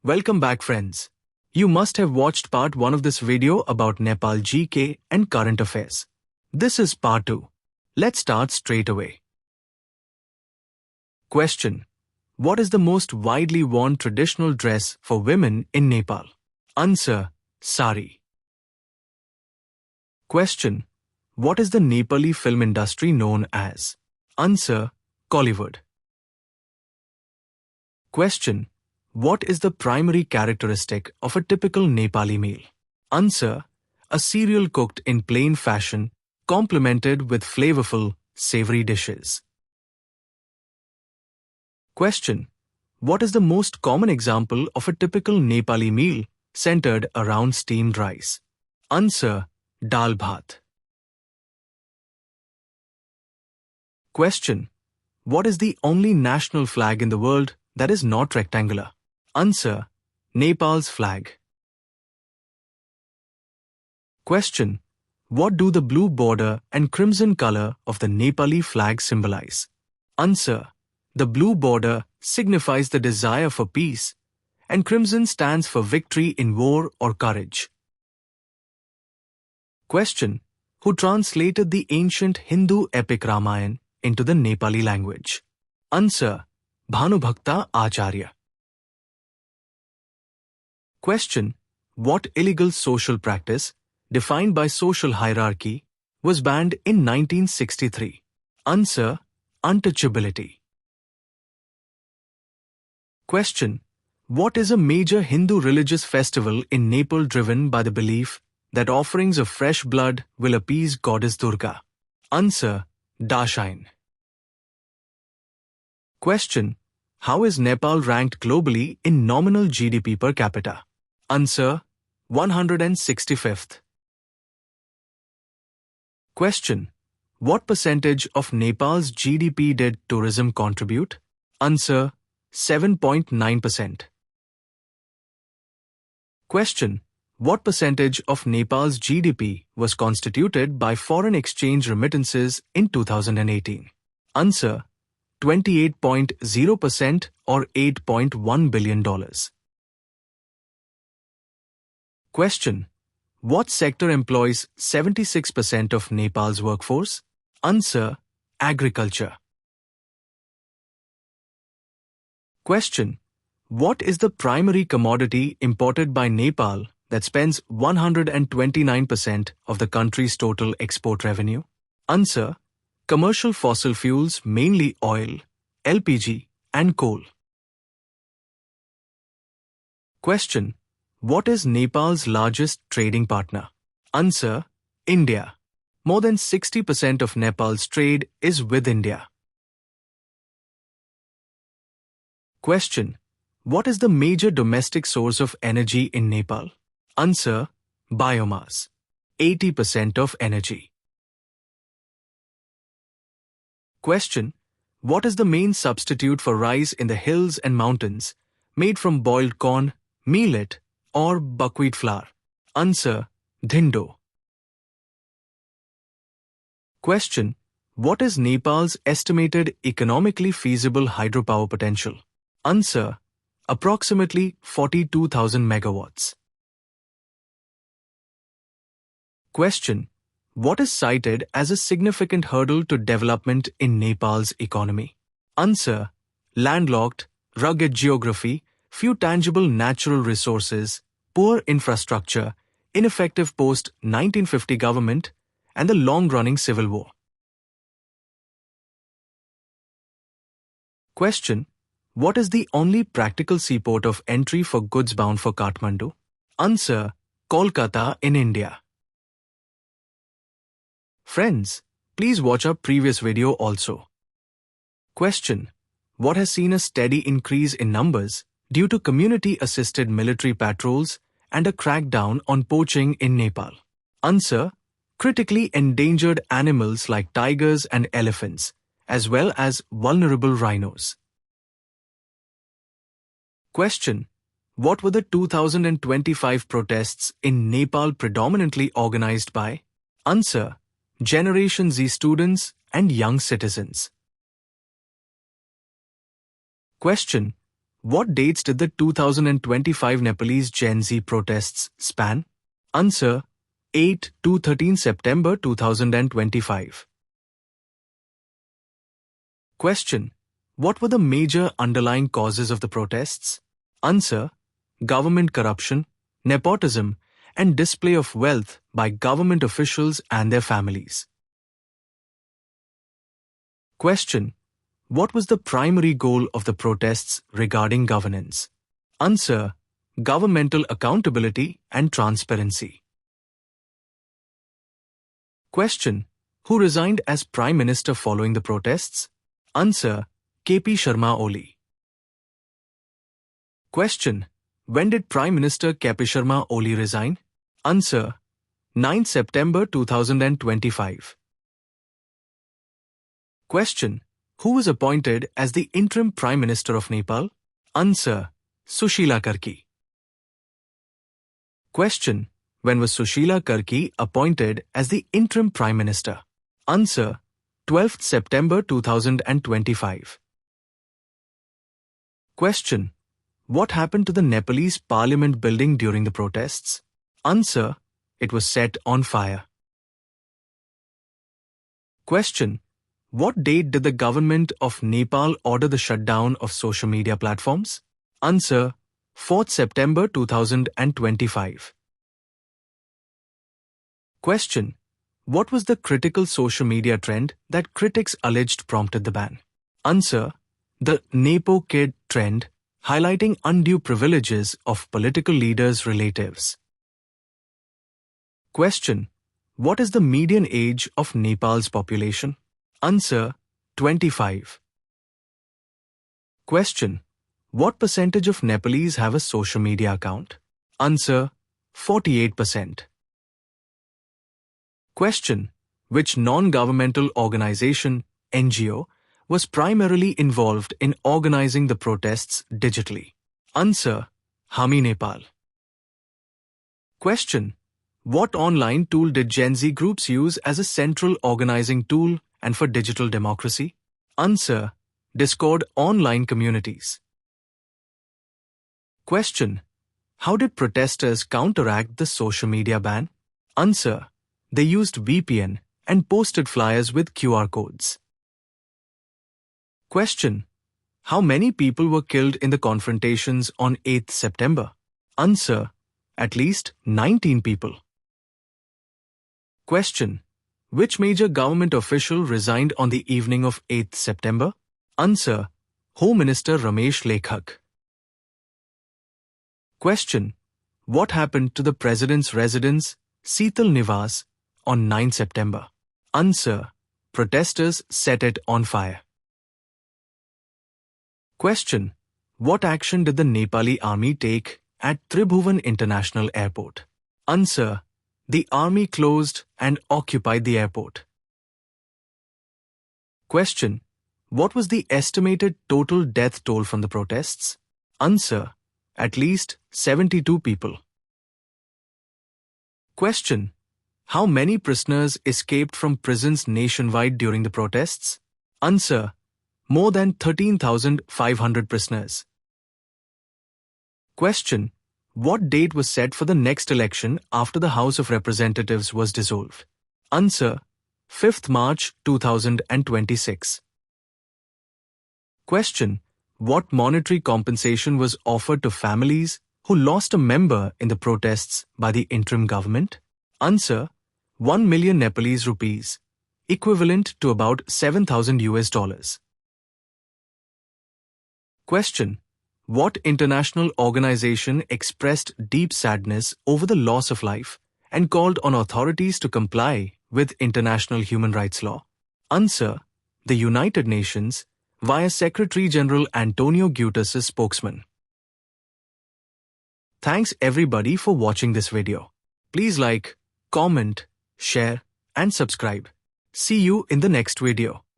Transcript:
Welcome back, friends. You must have watched part 1 of this video about Nepal GK and current affairs. This is part 2. Let's start straight away. Question. What is the most widely worn traditional dress for women in Nepal? Answer. Sari. Question. What is the Nepali film industry known as? Answer. Kollywood. Question. What is the primary characteristic of a typical Nepali meal? Answer. A cereal cooked in plain fashion, complemented with flavorful, savory dishes. Question. What is the most common example of a typical Nepali meal centered around steamed rice? Answer. Dal bhat. Question. What is the only national flag in the world that is not rectangular? Answer. Nepal's flag. Question. What do the blue border and crimson color of the Nepali flag symbolize? Answer. The blue border signifies the desire for peace, and crimson stands for victory in war or courage. Question. Who translated the ancient Hindu epic Ramayana into the Nepali language? Answer. Bhanubhakta Acharya. Question. What illegal social practice, defined by social hierarchy, was banned in 1963? Answer. Untouchability. Question. What is a major Hindu religious festival in Nepal driven by the belief that offerings of fresh blood will appease goddess Durga? Answer. Dashain. Question. How is Nepal ranked globally in nominal GDP per capita? Answer. 165th. Question. What percentage of Nepal's GDP did tourism contribute? Answer. 7.9%. Question. What percentage of Nepal's GDP was constituted by foreign exchange remittances in 2018? Answer. 28.0% or $8.1 billion. Question. What sector employs 76% of Nepal's workforce? Answer. Agriculture. Question. What is the primary commodity imported by Nepal that spends 129% of the country's total export revenue? Answer. Commercial fossil fuels, mainly oil, LPG, and coal. Question. What is Nepal's largest trading partner? Answer. India. More than 60% of Nepal's trade is with India. Question. What is the major domestic source of energy in Nepal? Answer. Biomass. 80% of energy. Question. What is the main substitute for rice in the hills and mountains, made from boiled corn, millet, or buckwheat flour? Answer. Dhindo. Question. What is Nepal's estimated economically feasible hydropower potential? Answer. Approximately 42,000 megawatts. Question. What is cited as a significant hurdle to development in Nepal's economy? Answer. Landlocked, rugged geography, few tangible natural resources, poor infrastructure, ineffective post-1950 government, and the long-running civil war. Question. What is the only practical seaport of entry for goods bound for Kathmandu? Answer. Kolkata in India. Friends, please watch our previous video also. Question. What has seen a steady increase in numbers due to community-assisted military patrols and a crackdown on poaching in Nepal? Answer. Critically endangered animals like tigers and elephants, as well as vulnerable rhinos. Question. What were the 2025 protests in Nepal predominantly organized by? Answer. Generation Z students and young citizens. Question. What dates did the 2025 Nepalese Gen Z protests span? Answer: 8 to 13 September 2025. Question: What were the major underlying causes of the protests? Answer: government corruption, nepotism, and display of wealth by government officials and their families. Question: What was the primary goal of the protests regarding governance? Answer: governmental accountability and transparency. Question: Who resigned as Prime Minister following the protests? Answer: K.P. Sharma Oli. Question: When did Prime Minister K.P. Sharma Oli resign? Answer: 9 September 2025. Question: Who was appointed as the interim Prime Minister of Nepal? Answer: Sushila Karki. Question: When was Sushila Karki appointed as the interim Prime Minister? Answer: 12th September 2025. Question: What happened to the Nepalese Parliament building during the protests? Answer: It was set on fire. Question: What date did the government of Nepal order the shutdown of social media platforms? Answer: 4th September 2025. Question: What was the critical social media trend that critics alleged prompted the ban? Answer: the Nepo Kid trend, highlighting undue privileges of political leaders' relatives. Question: What is the median age of Nepal's population? Answer: 25. Question: What percentage of Nepalese have a social media account? Answer: 48%. Question: Which non-governmental organization, NGO, was primarily involved in organizing the protests digitally? Answer: Hami Nepal. Question: What online tool did Gen Z groups use as a central organizing tool and for digital democracy? Answer: Discord online communities. Question: How did protesters counteract the social media ban? Answer: They used VPN and posted flyers with QR codes. Question: How many people were killed in the confrontations on 8th September? Answer: At least 19 people. Question: Which major government official resigned on the evening of 8th September? Answer: Home Minister Ramesh Lekhak. Question: What happened to the President's residence, Seetal Nivas, on 9 September? Answer: Protesters set it on fire. Question: What action did the Nepali army take at Tribhuvan International Airport? Answer: The army closed and occupied the airport. Question: What was the estimated total death toll from the protests? Answer: At least 72 people. Question: How many prisoners escaped from prisons nationwide during the protests? Answer: More than 13,500 prisoners. Question: What date was set for the next election after the House of Representatives was dissolved? Answer: 5th March 2026. Question: What monetary compensation was offered to families who lost a member in the protests by the interim government? Answer: 1 million Nepalese rupees, equivalent to about $7,000. Question: What international organization expressed deep sadness over the loss of life and called on authorities to comply with international human rights law? Answer: The United Nations, via Secretary General Antonio Guterres' spokesman. Thanks everybody for watching this video. Please like, comment, share, and subscribe. See you in the next video.